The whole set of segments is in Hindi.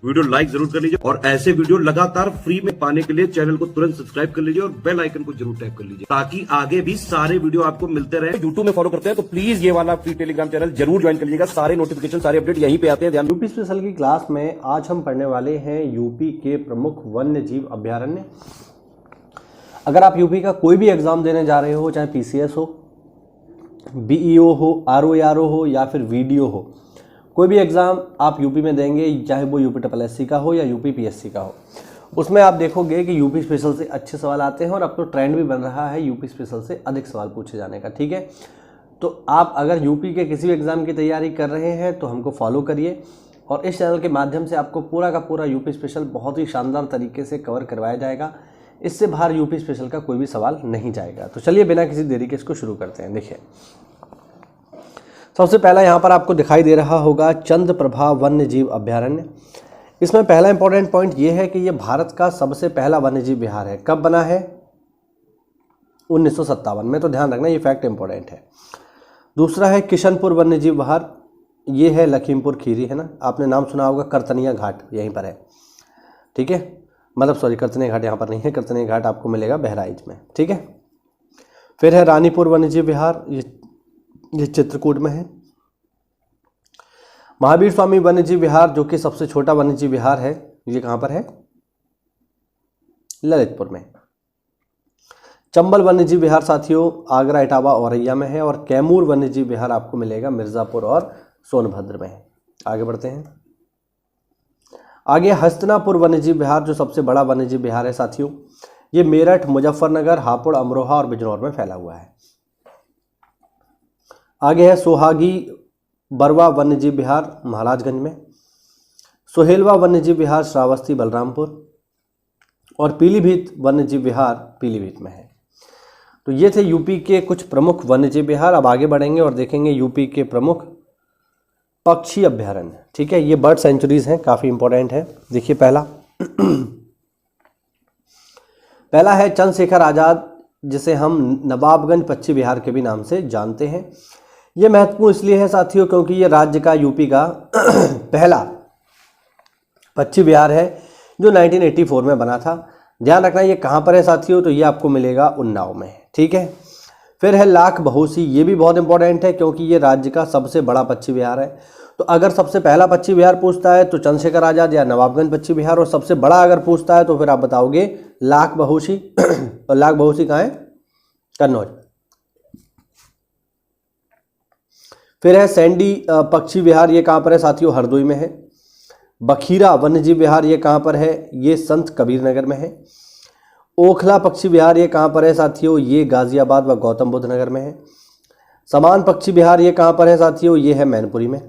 वीडियो लाइक जरूर कर लीजिए और ऐसे वीडियो लगातार फ्री में पाने के लिए चैनल को तुरंत सब्सक्राइब कर लीजिए और बेल आइकन को जरूर टैप कर लीजिए ताकि आगे भी सारे वीडियो आपको मिलते रहे। यूट्यूब में फॉलो करते हैं तो प्लीज ये वाला फ्री टेलीग्राम चैनल जरूर ज्वाइन कर लीजिएगा। सारे नोटिफिकेशन सारे अपडेट यहीं पे आते हैं। ध्यान। यूपी स्पेशल की क्लास में आज हम पढ़ने वाले हैं यूपी के प्रमुख वन्य जीव अभयारण्य। अगर आप यूपी का कोई भी एग्जाम देने जा रहे हो, चाहे पीसीएस हो, बीईओ हो, आरओआरओ हो या फिर वीडियो हो, कोई भी एग्ज़ाम आप यूपी में देंगे, चाहे वो यूपी SSC का हो या यूपी पीएससी का हो, उसमें आप देखोगे कि यूपी स्पेशल से अच्छे सवाल आते हैं और अब तो ट्रेंड भी बन रहा है यूपी स्पेशल से अधिक सवाल पूछे जाने का। ठीक है, तो आप अगर यूपी के किसी भी एग्ज़ाम की तैयारी कर रहे हैं तो हमको फॉलो करिए और इस चैनल के माध्यम से आपको पूरा का पूरा यूपी स्पेशल बहुत ही शानदार तरीके से कवर करवाया जाएगा। इससे बाहर यूपी स्पेशल का कोई भी सवाल नहीं जाएगा। तो चलिए बिना किसी देरी के इसको शुरू करते हैं। देखिए, सबसे पहला यहाँ पर आपको दिखाई दे रहा होगा चंद्रप्रभा वन्य जीव अभयारण्य। इसमें पहला इंपॉर्टेंट पॉइंट ये है कि ये भारत का सबसे पहला वन्य जीव विहार है। कब बना है? 1957 में। तो ध्यान रखना, ये फैक्ट इंपॉर्टेंट है। दूसरा है किशनपुर वन्य जीव विहार, ये है लखीमपुर खीरी, है ना, आपने नाम सुना होगा। करतनिया घाट यहीं पर है। ठीक है, मतलब सॉरी, करतनिया घाट यहाँ पर नहीं है, करतनिया घाट आपको मिलेगा बहराइच में। ठीक है, फिर है रानीपुर वन्य जीव विहार, ये चित्रकूट में है। महावीर स्वामी वन्यजीव विहार जो कि सबसे छोटा वन्यजीव विहार है, ये कहां पर है? ललितपुर में। चंबल वन्यजीव विहार साथियों आगरा, इटावा, औरैया में है। और कैमूर वन्यजीव विहार आपको मिलेगा मिर्जापुर और सोनभद्र में है। आगे बढ़ते हैं। आगे हस्तिनापुर वन्यजीव विहार जो सबसे बड़ा वन्यजीव विहार है साथियों, ये मेरठ, मुजफ्फरनगर, हापुड़, अमरोहा और बिजनौर में फैला हुआ है। आगे है सोहागी बरवा वन्यजीव विहार महाराजगंज में। सोहेलवा वन्यजीव विहार श्रावस्ती, बलरामपुर। और पीलीभीत वन्यजीव विहार पीलीभीत में है। तो ये थे यूपी के कुछ प्रमुख वन्यजीव विहार। अब आगे बढ़ेंगे और देखेंगे यूपी के प्रमुख पक्षी अभ्यारण्य। ठीक है, ये बर्ड सेंचुरीज हैं, काफ़ी इंपॉर्टेंट है। देखिए, पहला है चंद्रशेखर आज़ाद, जिसे हम नवाबगंज पक्षी विहार के भी नाम से जानते हैं। ये महत्वपूर्ण इसलिए है साथियों क्योंकि ये राज्य का, यूपी का पहला पक्षी विहार है जो 1984 में बना था। ध्यान रखना ये कहाँ पर है साथियों, तो ये आपको मिलेगा उन्नाव में। ठीक है, फिर है लाख बहोसी, ये भी बहुत इंपॉर्टेंट है क्योंकि ये राज्य का सबसे बड़ा पक्षी विहार है। तो अगर सबसे पहला पक्षी विहार पूछता है तो चंद्रशेखर आज़ाद या नवाबगंज पक्षी विहार, और सबसे बड़ा अगर पूछता है तो फिर आप बताओगे लाख बहोसी। और लाख बहोसी कहाँ है? कन्नौज। फिर है सैंडी पक्षी विहार, ये कहाँ पर है साथियों? हरदोई में है। बखीरा वन्यजीव विहार ये कहाँ पर है? ये संत कबीर नगर में है। ओखला पक्षी विहार ये कहाँ पर है साथियों? ये गाजियाबाद व गौतम बुद्ध नगर में है। समान पक्षी विहार ये कहाँ पर है साथियों? ये है मैनपुरी में।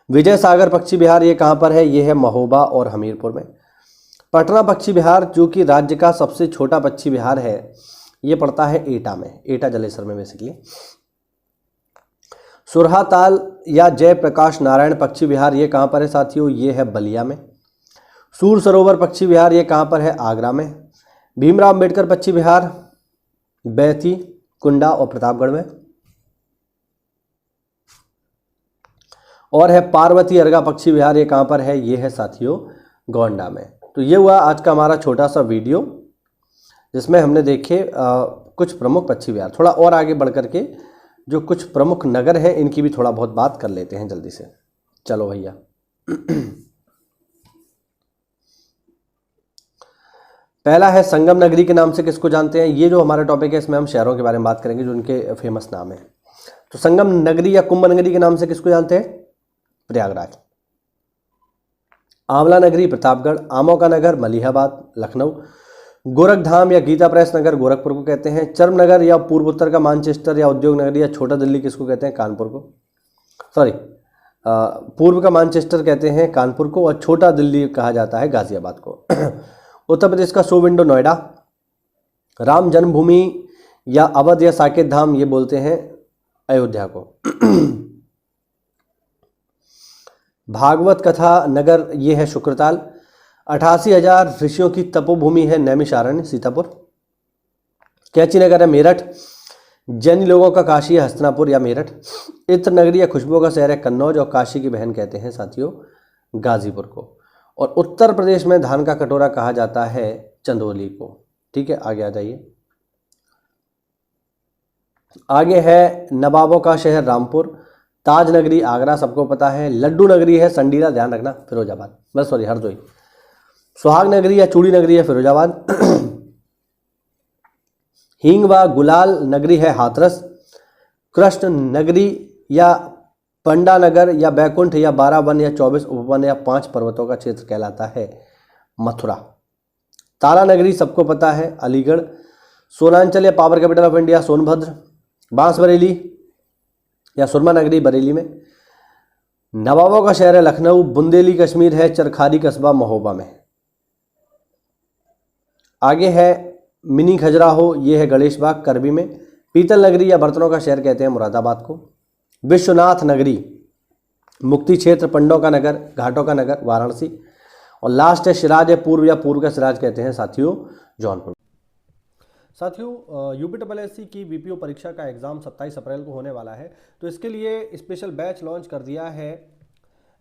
विजय सागर पक्षी विहार ये कहाँ पर है? ये है महोबा और हमीरपुर में। पटना पक्षी विहार जो कि राज्य का सबसे छोटा पक्षी विहार है, ये पड़ता है एटा में, एटा जलेसर में बेसिकली। सुरहाताल या जयप्रकाश नारायण पक्षी विहार ये कहाँ पर है साथियों? ये है बलिया में। सूर सरोवर पक्षी विहार ये कहाँ पर है? आगरा में। भीमराव अम्बेडकर पक्षी विहार बैथी, कुंडा और प्रतापगढ़ में। और है पार्वती अर्गा पक्षी विहार, ये कहाँ पर है? ये है साथियों गोंडा में। तो ये हुआ आज का हमारा छोटा सा वीडियो जिसमें हमने देखे कुछ प्रमुख पक्षी विहार। थोड़ा और आगे बढ़ करके जो कुछ प्रमुख नगर हैं इनकी भी थोड़ा बहुत बात कर लेते हैं जल्दी से। चलो भैया। पहला है संगम नगरी के नाम से किसको जानते हैं? ये जो हमारा टॉपिक है इसमें हम शहरों के बारे में बात करेंगे जो उनके फेमस नाम है। तो संगम नगरी या कुंभ नगरी के नाम से किसको जानते हैं? प्रयागराज। आंवला नगरी प्रतापगढ़। आमों का नगर मलिहाबाद लखनऊ। गोरखधाम या गीता प्रेस नगर गोरखपुर को कहते हैं। चर्म नगर या पूर्व उत्तर का मानचेस्टर या उद्योग नगरी या छोटा दिल्ली किसको कहते हैं? कानपुर को। सॉरी, पूर्व का मानचेस्टर कहते हैं कानपुर को और छोटा दिल्ली कहा जाता है गाजियाबाद को। उत्तर प्रदेश का शो विंडो नोएडा। राम जन्मभूमि या अवध या साकेत धाम ये बोलते हैं अयोध्या को। भागवत कथा नगर ये है शुक्रताल। 88,000 ऋषियों की तपोभूमि है नैमिषारण्य सीतापुर। कैंची नगर है मेरठ। जैनी लोगों का काशी है हस्तिनापुर या मेरठ। इत्र नगरी या खुशबू का शहर है कन्नौज, और काशी की बहन कहते हैं साथियों गाजीपुर को। और उत्तर प्रदेश में धान का कटोरा कहा जाता है चंदौली को। ठीक है, आगे आ जाइए। आगे है नवाबों का शहर रामपुर, ताज नगरी आगरा सबको पता है, लड्डू नगरी है संडीला, ध्यान रखना, फिरोजाबाद, बस सॉरी हरदोई। सुहाग नगरी या चूड़ी नगरी है फिरोजाबाद। हींग व गुलाल नगरी है हाथरस। कृष्ण नगरी या पंडा नगर या बैकुंठ या 12 वन या 24 उपवन या 5 पर्वतों का क्षेत्र कहलाता है मथुरा। तारा नगरी सबको पता है अलीगढ़। सोनांचल या power capital of India Sonbhadra. Bansbareli या सुरमा नगरी बरेली में। नवाबों का शहर है लखनऊ। बुंदेली कश्मीर है चरखारी कस्बा महोबा में। आगे है मिनी खजुराहो, ये है गणेश बाग करबी में। पीतल नगरी या बर्तनों का शहर कहते हैं मुरादाबाद को। विश्वनाथ नगरी मुक्ति क्षेत्र पंडों का नगर घाटों का नगर वाराणसी। और लास्ट है सिराज है पूर्व या पूर्व का सिराज कहते हैं साथियों जौनपुर। साथियों यूपीएससी की बीपीओ परीक्षा का एग्ज़ाम 27 अप्रैल को होने वाला है, तो इसके लिए स्पेशल बैच लॉन्च कर दिया है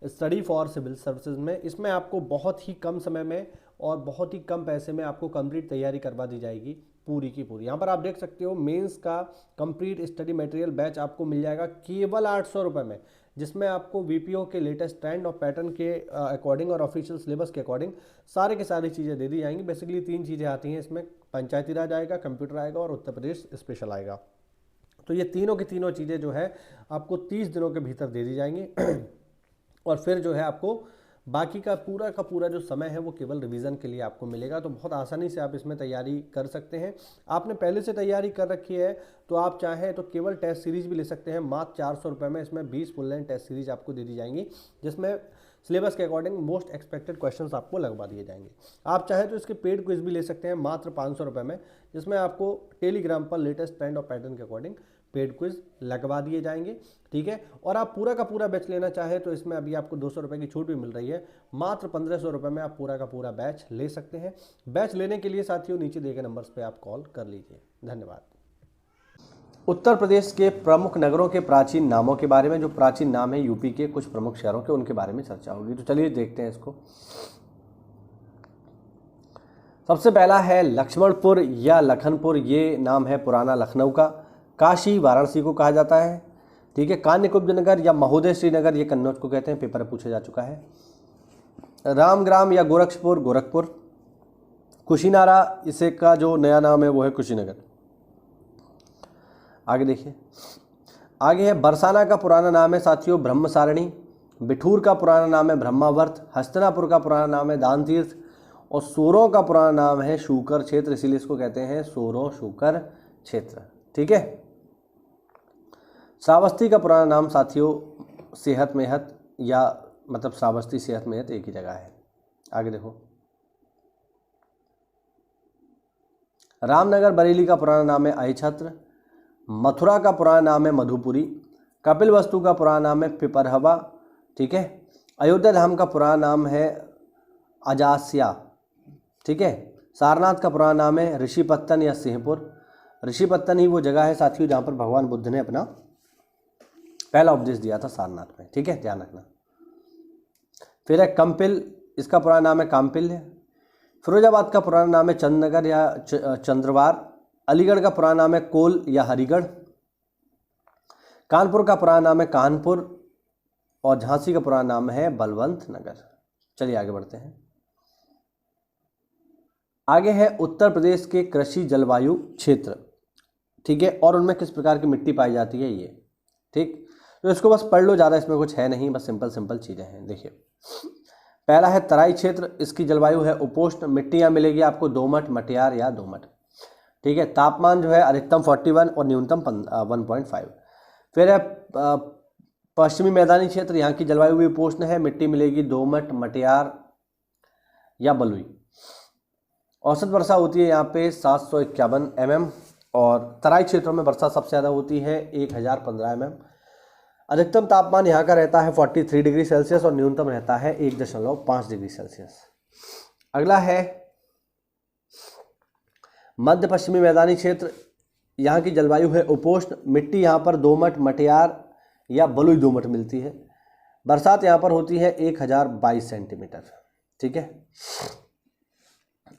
स्टडी फॉर सिविल सर्विसेज में। इसमें आपको बहुत ही कम समय में और बहुत ही कम पैसे में आपको कंप्लीट तैयारी करवा दी जाएगी पूरी की पूरी। यहाँ पर आप देख सकते हो मेंस का कंप्लीट स्टडी मटेरियल बैच आपको मिल जाएगा केवल 800 रुपये में, जिसमें आपको वीपीओ के लेटेस्ट ट्रेंड और पैटर्न के अकॉर्डिंग और ऑफिशियल सिलेबस के अकॉर्डिंग सारे की सारी चीज़ें दे दी जाएंगी। बेसिकली 3 चीज़ें आती हैं इसमें, पंचायती राज आएगा, कंप्यूटर आएगा और उत्तर प्रदेश स्पेशल आएगा। तो ये तीनों की तीनों चीज़ें जो है आपको 30 दिनों के भीतर दे दी जाएंगी और फिर जो है आपको बाकी का पूरा जो समय है वो केवल रिवीजन के लिए आपको मिलेगा। तो बहुत आसानी से आप इसमें तैयारी कर सकते हैं। आपने पहले से तैयारी कर रखी है तो आप चाहें तो केवल टेस्ट सीरीज भी ले सकते हैं मात्र 400 रुपये में। इसमें 20 फुल लेंथ टेस्ट सीरीज आपको दे दी जाएंगी, जिसमें सिलेबस के अकॉर्डिंग मोस्ट एक्सपेक्टेड क्वेश्चंस आपको लगवा दिए जाएंगे। आप चाहें तो इसके पेड क्विज भी ले सकते हैं मात्र 500 रुपये में, जिसमें आपको टेलीग्राम पर लेटेस्ट ट्रेंड और पैटर्न के अकॉर्डिंग पेड क्विज लगवा दिए जाएंगे। ठीक है, और आप पूरा का पूरा बैच लेना चाहे तो इसमें अभी आपको 200 रुपये की छूट भी मिल रही है। मात्र 1500 रुपये में आप पूरा का पूरा बैच ले सकते हैं। बैच लेने के लिए साथियों नीचे दिए गए नंबर्स पे आप कॉल कर लीजिए। धन्यवाद। उत्तर प्रदेश के प्रमुख नगरों के प्राचीन नामों के बारे में, जो प्राचीन नाम है यूपी के कुछ प्रमुख शहरों के, उनके बारे में चर्चा होगी। तो चलिए देखते हैं इसको। सबसे पहला है लक्ष्मणपुर या लखनपुर, ये नाम है पुराना लखनऊ का। काशी वाराणसी को कहा जाता है। ठीक है, कान्यकुब्ज नगर या महोदय श्रीनगर, ये कन्नौज को कहते हैं, पेपर में पूछा जा चुका है। रामग्राम या गोरक्षपुर गोरखपुर। कुशीनारा, इसे का जो नया नाम है वो है कुशीनगर। आगे देखिए, आगे है बरसाना का पुराना नाम है साथियों ब्रह्मसारणी। बिठूर का पुराना नाम है ब्रह्मावर्त। हस्तिनापुर का पुराना नाम है दान तीर्थ। और सोरों का पुराना नाम है शूकर क्षेत्र, इसीलिए इसको कहते हैं सोरों शूकर क्षेत्र। ठीक है, श्रावस्ती का पुराना नाम साथियों सेहत मेहत, या मतलब श्रावस्ती सेहत मेहत एक ही जगह है। आगे देखो, रामनगर बरेली का पुराना नाम है अहिछत्र। मथुरा का पुराना नाम है मधुपुरी। कपिल वस्तु का पुराना नाम है पिपरहवा। ठीक है, अयोध्या धाम का पुराना नाम है अजास्या। ठीक है, सारनाथ का पुराना नाम है ऋषिपत्तन या सिंहपुर। ऋषिपत्तन ही वो जगह है साथियों जहाँ पर भगवान बुद्ध ने अपना पहला उपदेश दिया था सारनाथ में। ठीक है, ध्यान रखना। फिर है कंपिल, इसका पुराना नाम है काम्पिल्य। फिरोजाबाद का पुराना नाम है चंदनगर या चंद्रवार। अलीगढ़ का पुराना नाम है कोल या हरिगढ़। कानपुर का पुराना नाम है कानपुर। और झांसी का पुराना नाम है बलवंत नगर। चलिए आगे बढ़ते हैं। आगे है उत्तर प्रदेश के कृषि जलवायु क्षेत्र। ठीक है, और उनमें किस प्रकार की मिट्टी पाई जाती है ये। ठीक, तो इसको बस पढ़ लो, ज़्यादा इसमें कुछ है नहीं, बस सिंपल चीज़ें हैं। देखिए, पहला है तराई क्षेत्र, इसकी जलवायु है उपोष्ण। मिट्टी यहाँ मिलेगी आपको दोमट, मटियार या दोमट। ठीक है, तापमान जो है अधिकतम 41 और न्यूनतम 1.5। फिर है पश्चिमी मैदानी क्षेत्र, यहाँ की जलवायु भी उपोष्ण है। मिट्टी मिलेगी दोमट, मटियार या बलुई। औसत वर्षा होती है यहाँ पे 751 mm। और तराई क्षेत्रों में वर्षा सबसे ज़्यादा होती है 1015 mm। अधिकतम तापमान यहाँ का रहता है 43 डिग्री सेल्सियस और न्यूनतम रहता है 1.5 डिग्री सेल्सियस। अगला है मध्य पश्चिमी मैदानी क्षेत्र, यहाँ की जलवायु है उपोष्ण, मिट्टी यहाँ पर दोमट, मटियार या बलुई दोमट मिलती है। बरसात यहाँ पर होती है 1022 सेंटीमीटर। ठीक है।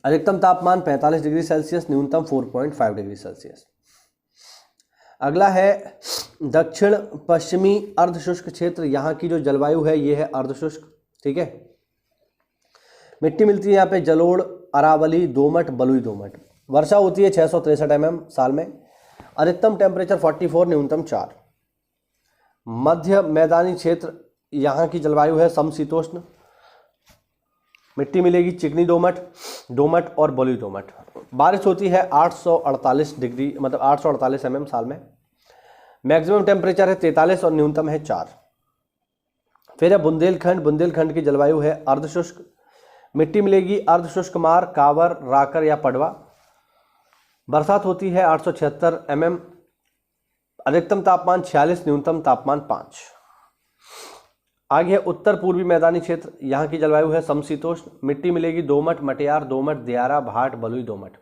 अधिकतम तापमान 45 डिग्री सेल्सियस, न्यूनतम 4.5 डिग्री सेल्सियस। अगला है दक्षिण पश्चिमी अर्धशुष्क क्षेत्र। यहाँ की जो जलवायु है ये है अर्धशुष्क। ठीक है। मिट्टी मिलती है यहाँ पे जलोढ़, अरावली, दोमट, बलुई दोमट। वर्षा होती है 663 mm साल में। अधिकतम टेम्परेचर 44, न्यूनतम 4। मध्य मैदानी क्षेत्र, यहाँ की जलवायु है समशीतोष्ण। मिट्टी मिलेगी चिकनी दोमट, दोमट और बलुई दोमट। बारिश होती है 848 डिग्री मतलब 848 mm साल में। मैक्सिमम टेम्परेचर है 43 और न्यूनतम है 4। फिर है बुंदेलखंड। बुंदेलखंड की जलवायु है अर्धशुष्क। मिट्टी मिलेगी अर्धशुष्क मार, कावर, राकर या पडवा। बरसात होती है 876 mm। अधिकतम तापमान 46, न्यूनतम तापमान 5। आगे है उत्तर पूर्वी मैदानी क्षेत्र। यहाँ की जलवायु है समशीतोष्ण। मिट्टी मिलेगी दोमट, मटियार, दोमट, दियारा, भाट, बलुई दोमट।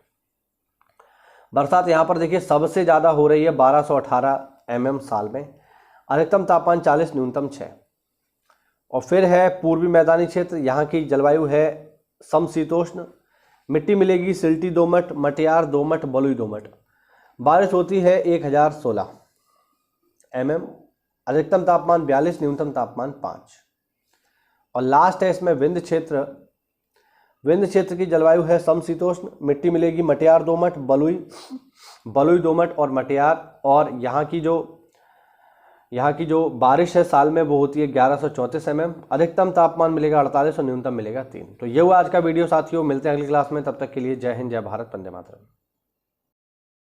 बरसात यहाँ पर देखिए सबसे ज़्यादा हो रही है 1218 mm साल में। अधिकतम तापमान 40, न्यूनतम 6। और फिर है पूर्वी मैदानी क्षेत्र। यहाँ की जलवायु है समशीतोष्ण। मिट्टी मिलेगी सिल्टी दोमट, मटियार दोमट, बलुई दोमट। बारिश होती है 1016 mm। अधिकतम तापमान 42, न्यूनतम तापमान 5। और लास्ट है इसमें विंध्य क्षेत्र। विंध्य क्षेत्र की जलवायु है समशीतोष्ण। मिट्टी मिलेगी मटियार दोमट, बलुई दोमट और मटियार। और यहाँ की जो बारिश है साल में वो होती है 1134 mm। अधिकतम तापमान मिलेगा 48 और न्यूनतम मिलेगा 3। तो ये हुआ आज का वीडियो साथियों। मिलते हैं अगली क्लास में, तब तक के लिए जय हिंद, जय भारत, वंदे मातरम।